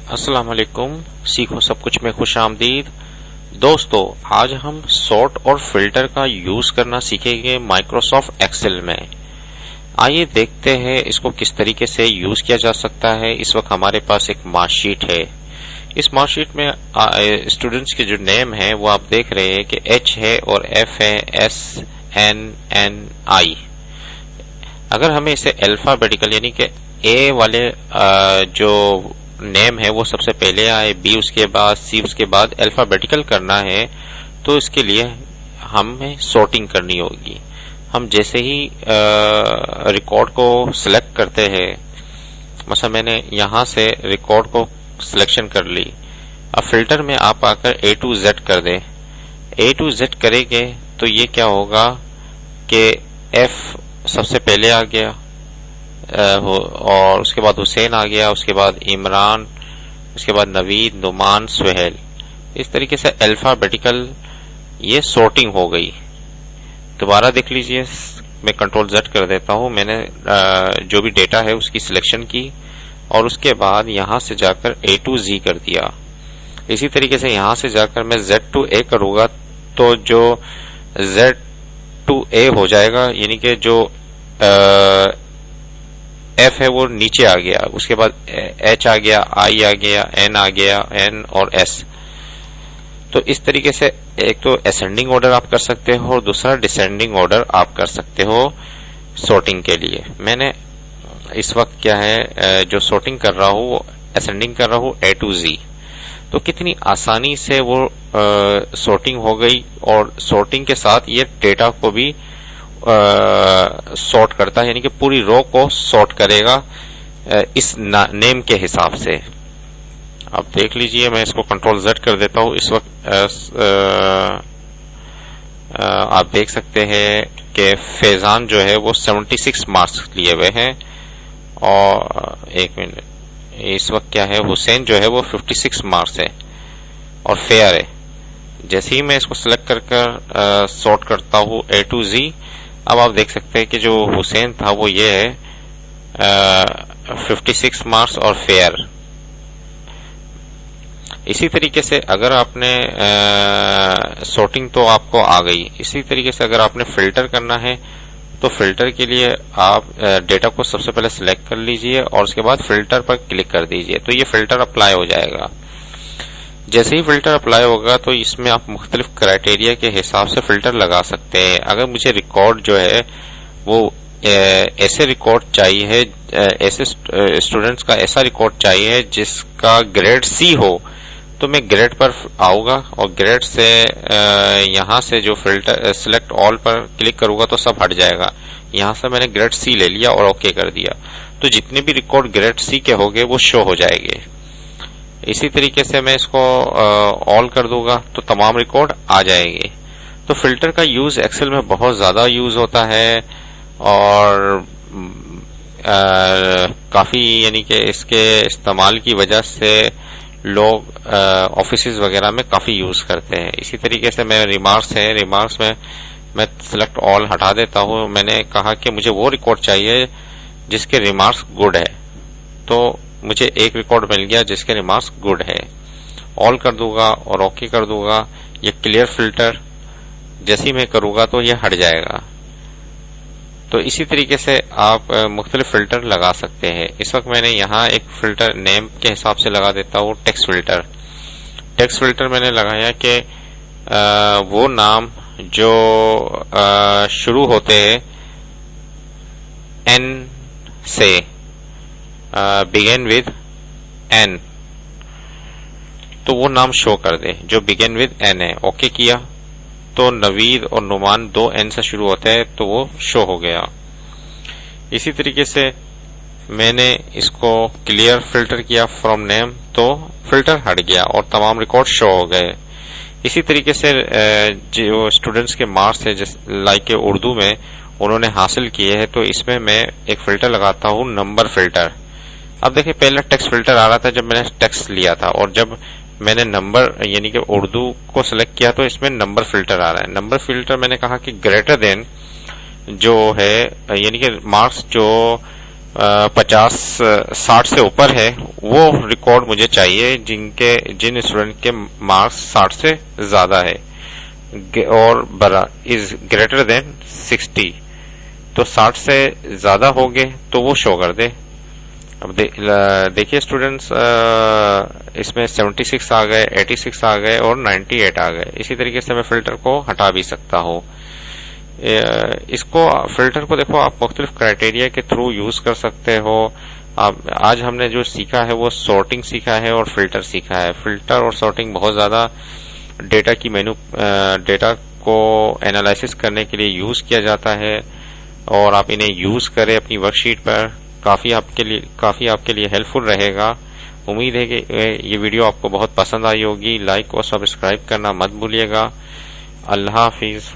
السلام علیکم، سیکھو سب کچھ میں خوش آمدید دوستو۔ آج ہم سارٹ اور فلٹر کا یوز کرنا سیکھیں گے مائکروسافٹ ایکسل میں۔ آئیے دیکھتے ہیں اس کو کس طریقے سے یوز کیا جا سکتا ہے۔ اس وقت ہمارے پاس ایک مارک شیٹ ہے۔ اس مارک شیٹ میں اسٹوڈنٹس کے جو نیم ہے وہ آپ دیکھ رہے ہیں کہ ایچ ہے اور ایف ہے، ایس این این آئی۔ اگر ہمیں اسے الفابیٹیکل یعنی کہ اے والے جو نیم ہے وہ سب سے پہلے آئے، بی اس کے بعد، سی اس کے بعد الفابیٹیکل کرنا ہے تو اس کے لیے ہمیں سارٹنگ کرنی ہوگی۔ ہم جیسے ہی ریکارڈ کو سلیکٹ کرتے ہیں، مثلا میں نے یہاں سے ریکارڈ کو سلیکشن کر لی، اب فلٹر میں آپ آ کر اے ٹو زیڈ کر دیں۔ اے ٹو زیڈ کریں گے تو یہ کیا ہوگا کہ ایف سب سے پہلے آ گیا اور اس کے بعد حسین آ گیا، اس کے بعد عمران، اس کے بعد نوید، نعمان، سہیل۔ اس طریقے سے الفابیٹیکل یہ سارٹنگ ہو گئی۔ دوبارہ دیکھ لیجئے، میں کنٹرول زیڈ کر دیتا ہوں، میں نے جو بھی ڈیٹا ہے اس کی سلیکشن کی اور اس کے بعد یہاں سے جا کر اے ٹو زی کر دیا۔ اسی طریقے سے یہاں سے جا کر میں زیڈ ٹو اے کروں گا تو جو زیڈ ٹو اے ہو جائے گا، یعنی کہ جو ایف ہے وہ نیچے آ گیا، اس کے بعد ایچ آ گیا، آئی آ گیا، این آ گیا، این اور ایس۔ تو اس طریقے سے ایک تو اسینڈنگ آرڈر آپ کر سکتے ہو اور دوسرا ڈسینڈنگ آرڈر آپ کر سکتے ہو سارٹنگ کے لیے۔ میں نے اس وقت کیا ہے جو سارٹنگ کر رہا ہوں وہ اسینڈنگ کر رہا ہوں اے ٹو زی۔ تو کتنی آسانی سے وہ سارٹنگ ہو گئی اور سارٹنگ کے ساتھ یہ ڈیٹا کو بھی سارٹ کرتا ہے، یعنی کہ پوری رو کو سارٹ کرے گا اس نیم کے حساب سے۔ اب دیکھ لیجئے، میں اس کو کنٹرول زیڈ کر دیتا ہوں۔ اس وقت آپ دیکھ سکتے ہیں کہ فیضان جو ہے وہ 76 مارکس لیے ہوئے ہیں، اور ایک منٹ، اس وقت کیا ہے، حسین جو ہے وہ 56 مارکس ہے اور فیئر ہے۔ جیسے ہی میں اس کو سلیکٹ کر سارٹ کرتا ہوں اے ٹو زی، اب آپ دیکھ سکتے ہیں کہ جو حسین تھا وہ یہ ہے 56 مارکس اور فیئر۔ اسی طریقے سے اگر آپ نے سارٹنگ تو آپ کو آ گئی، اسی طریقے سے اگر آپ نے فلٹر کرنا ہے تو فلٹر کے لیے آپ ڈیٹا کو سب سے پہلے سلیکٹ کر لیجئے اور اس کے بعد فلٹر پر کلک کر دیجئے تو یہ فلٹر اپلائی ہو جائے گا۔ جیسے ہی فلٹر اپلائی ہوگا تو اس میں آپ مختلف کرائٹیریا کے حساب سے فلٹر لگا سکتے ہیں۔ اگر مجھے ریکارڈ جو ہے وہ ایسے ریکارڈ چاہیے، ایسے اسٹوڈنٹس کا ایسا ریکارڈ چاہیے جس کا گریڈ سی ہو، تو میں گریڈ پر آؤں گا اور گریڈ سے یہاں سے جو فلٹر سلیکٹ آل پر کلک کروں گا تو سب ہٹ جائے گا۔ یہاں سے میں نے گریڈ سی لے لیا اور اوکے کر دیا، تو جتنے بھی ریکارڈ گریڈ سی کے ہوگے وہ شو ہو جائے گے۔ اسی طریقے سے میں اس کو آل کر دوں گا تو تمام ریکارڈ آ جائے گے۔ تو فلٹر کا یوز ایکسل میں بہت زیادہ یوز ہوتا ہے اور کافی، یعنی کہ اس کے استعمال کی وجہ سے لوگ آفیسز وغیرہ میں کافی یوز کرتے ہیں۔ اسی طریقے سے میں ریمارکس ہے، ریمارکس میں سلیکٹ آل ہٹا دیتا ہوں۔ میں نے کہا کہ مجھے وہ ریکارڈ چاہیے جس کے ریمارکس گڈ ہے، تو مجھے ایک ریکارڈ مل گیا جس کے ریمارکس گڈ ہے۔ آل کر دوں گا اور اوکے کر دوں گا۔ یہ کلیئر فلٹر جیسے ہی میں کروں گا تو یہ ہٹ جائے گا۔ تو اسی طریقے سے آپ مختلف فلٹر لگا سکتے ہیں۔ اس وقت میں نے یہاں ایک فلٹر نیم کے حساب سے لگا دیتا ہوں، ٹیکسٹ فلٹر۔ ٹیکسٹ فلٹر میں نے لگایا کہ وہ نام جو شروع ہوتے ہیں این سے، بگن ود این، تو وہ نام شو کر دے جو بگن ود این ہے۔ اوکے کیا تو نوید اور نعمان 2 این سے شروع ہوتے ہیں تو وہ شو ہو گیا۔ اسی طریقے سے میں نے اس کو کلیئر فلٹر کیا فرام نیم تو فلٹر ہٹ گیا اور تمام ریکارڈ شو ہو گئے۔ اسی طریقے سے جو اسٹوڈنٹس کے مارکس ہے لائک اردو میں انہوں نے حاصل کیے ہیں، تو اس میں ایک فلٹر لگاتا ہوں، نمبر فلٹر۔ اب دیکھیں پہلا ٹیکسٹ فلٹر آ رہا تھا جب میں نے ٹیکسٹ لیا تھا، اور جب میں نے نمبر یعنی کہ اردو کو سلیکٹ کیا تو اس میں نمبر فلٹر آ رہا ہے۔ نمبر فلٹر میں نے کہا کہ گریٹر دین جو ہے، یعنی کہ مارکس جو 60 سے اوپر ہے وہ ریکارڈ مجھے چاہیے جن اسٹوڈنٹ کے مارکس 60 سے زیادہ ہے اور از گریٹر دین 60. تو 60 سے زیادہ ہو گئے تو وہ شو کر دے. اب دیکھیے اسٹوڈینٹس اس میں 76 آ گئے، 86 آ گئے اور 98 آ گئے. اسی طریقے سے میں فلٹر کو ہٹا بھی سکتا ہوں. اس کو فلٹر کو دیکھو آپ مختلف کرائٹیریا کے تھرو یوز کر سکتے ہو. آج ہم نے جو سیکھا ہے وہ سارٹنگ سیکھا ہے اور فلٹر سیکھا ہے. فلٹر اور سارٹنگ بہت زیادہ ڈیٹا کو انالائسس کرنے کے لیے یوز کیا جاتا ہے اور آپ انہیں یوز کریں اپنی ورک شیٹ پر. کافی آپ کے لیے ہیلپ فل رہے گا. امید ہے کہ یہ ویڈیو آپ کو بہت پسند آئی ہوگی. لائک اور سبسکرائب کرنا مت بھولیے گا. اللہ حافظ.